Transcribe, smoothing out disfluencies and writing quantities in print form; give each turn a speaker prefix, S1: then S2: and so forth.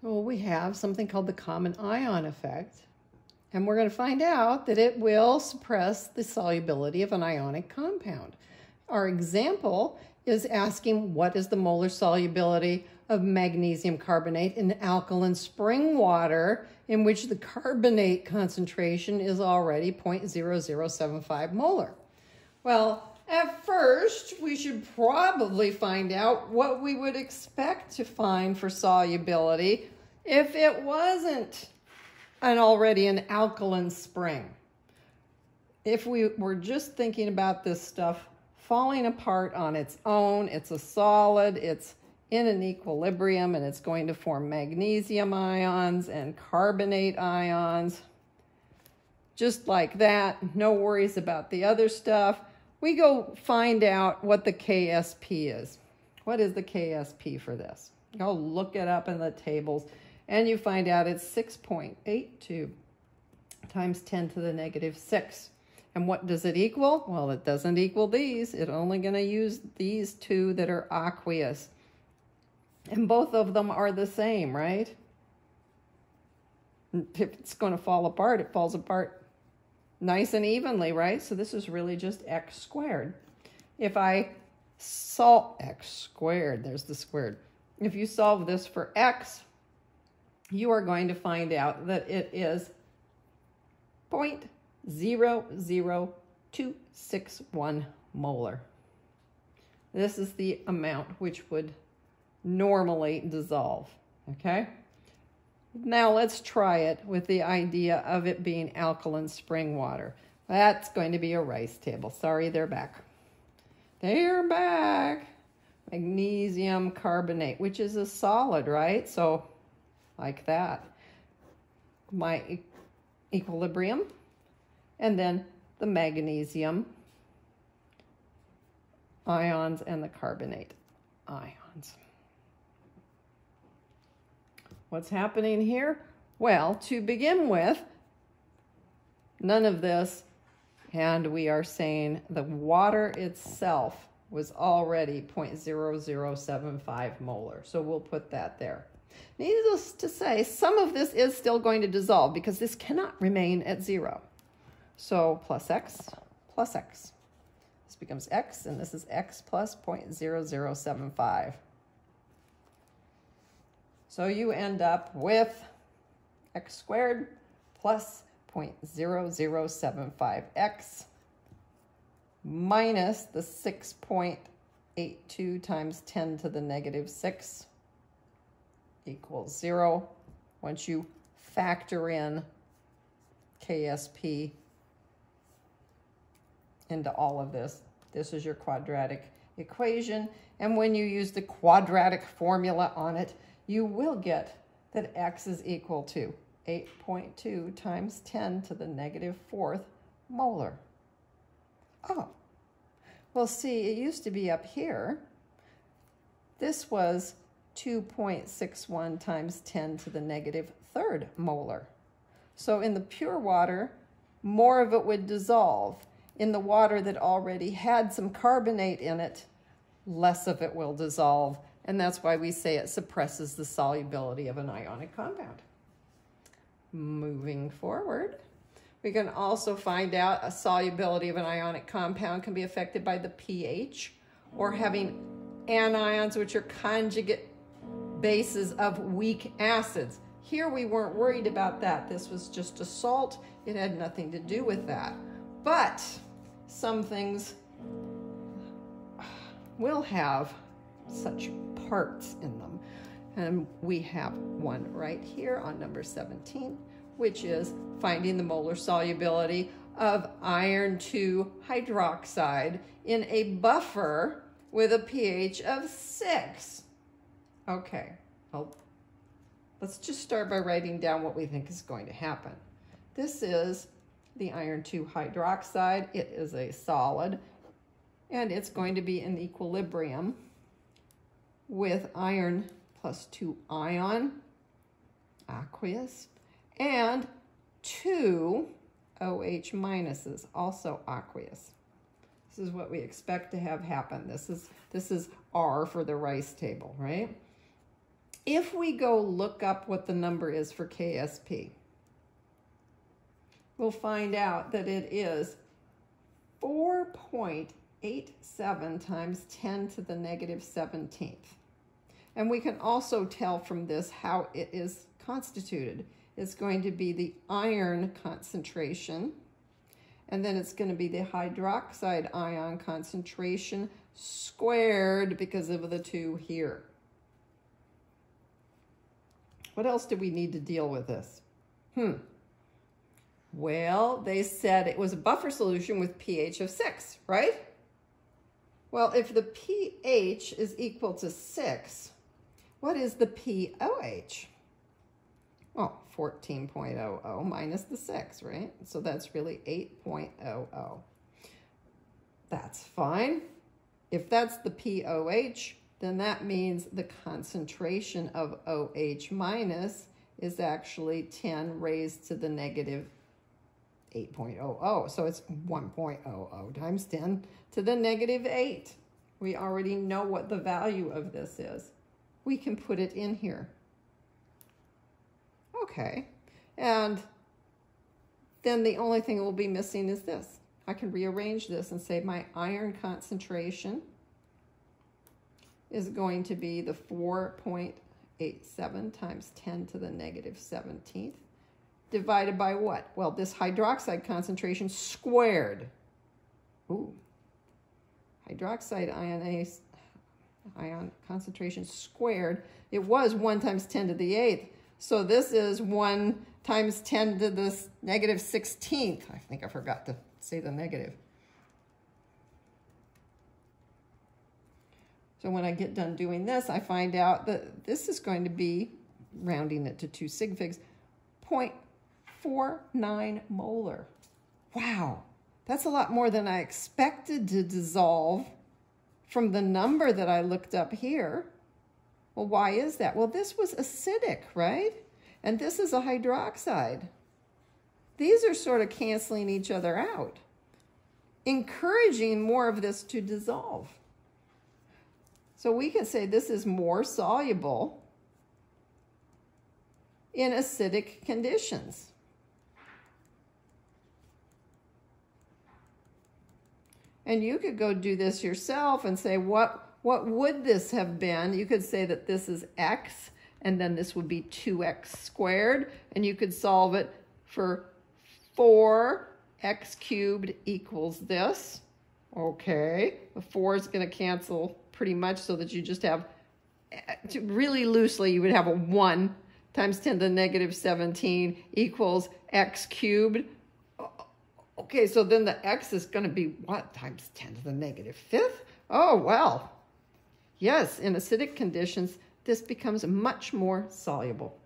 S1: Well, we have something called the common ion effect, and we're going to find out that it will suppress the solubility of an ionic compound. Our example is asking what is the molar solubility of magnesium carbonate in alkaline spring water in which the carbonate concentration is already 0.0075 molar. Well, at first, we should probably find out what we would expect to find for solubility if it wasn't already an alkaline spring. If we were just thinking about this stuff falling apart on its own, it's a solid, it's in an equilibrium, and it's going to form magnesium ions and carbonate ions. Just like that, no worries about the other stuff. We go find out what the KSP is. What is the KSP for this? Go look it up in the tables, and you find out it's 6.82 times 10 to the negative 6. And what does it equal? Well, it doesn't equal these. It's only going to use these two that are aqueous. And both of them are the same, right? If it's going to fall apart, it falls apart nice and evenly, right? So this is really just x squared. If I solve x squared, there's the squared. If you solve this for x, you are going to find out that it is 0.00261 molar. This is the amount which would normally dissolve, okay? Now let's try it with the idea of it being alkaline spring water. That's going to be a rice table. Sorry, they're back. They're back. Magnesium carbonate, which is a solid, right? So like that. My equilibrium, and then the magnesium ions and the carbonate ions. What's happening here? Well, to begin with, none of this, and we are saying the water itself was already 0.0075 molar. So we'll put that there. Needless to say, some of this is still going to dissolve because this cannot remain at 0. So plus x plus x. This becomes x, and this is x plus 0.0075. So you end up with x squared plus 0.0075x minus the 6.82 times 10 to the negative 6 equals 0. Once you factor in KSP into all of this, this is your quadratic equation. And when you use the quadratic formula on it, you will get that x is equal to 8.2 times 10 to the negative 4th molar. Oh, well, see, it used to be up here. This was 2.61 times 10 to the negative 3rd molar. So in the pure water, more of it would dissolve. In the water that already had some carbonate in it, less of it will dissolve. And that's why we say it suppresses the solubility of an ionic compound. Moving forward, we can also find out a solubility of an ionic compound can be affected by the pH or having anions, which are conjugate bases of weak acids. Here we weren't worried about that. This was just a salt. It had nothing to do with that. But some things will have such parts in them. And we have one right here on number 17, which is finding the molar solubility of iron 2 hydroxide in a buffer with a pH of 6. Okay, well, let's just start by writing down what we think is going to happen. This is the iron 2 hydroxide. It is a solid, and it's going to be in equilibrium with iron plus 2 ion, aqueous, and 2 OH minuses, also aqueous. This is what we expect to have happen. This is R for the rice table, right? If we go look up what the number is for KSP, we'll find out that it is 4.87 times 10 to the negative 17th. And we can also tell from this how it is constituted. It's going to be the iron concentration, and then it's going to be the hydroxide ion concentration squared because of the 2 here. What else do we need to deal with this? Well, they said it was a buffer solution with pH of 6, right? Well, if the pH is equal to 6, what is the pOH? Well, 14.00 minus the 6, right? So that's really 8.00. That's fine. If that's the pOH, then that means the concentration of OH minus is actually 10 raised to the negative 8.00. So it's 1.00 times 10 to the negative 8. We already know what the value of this is. We can put it in here. Okay, and then the only thing we'll be missing is this. I can rearrange this and say my iron concentration is going to be the 4.87 times 10 to the negative 17th divided by what? Well, this hydroxide concentration squared. Ooh, hydroxide ion concentration squared. It was 1 times 10 to the 8th. So this is 1 times 10 to the negative 16th. I think I forgot to say the negative. So when I get done doing this, I find out that this is going to be, rounding it to 2 sig figs, 0.49 molar. Wow, that's a lot more than I expected to dissolve from the number that I looked up here. Well, why is that? Well, this was acidic, right? And this is a hydroxide. These are sort of canceling each other out, encouraging more of this to dissolve. So we can say this is more soluble in acidic conditions. And you could go do this yourself and say, what would this have been? You could say that this is x, and then this would be 2x squared, and you could solve it for 4x cubed equals this. Okay, the 4 is going to cancel pretty much so that you just have, really loosely, you would have a 1 times 10 to the negative 17 equals x cubed. Okay, so then the x is going to be what? Times 10 to the negative 5th? Oh, well. Yes, in acidic conditions, this becomes much more soluble.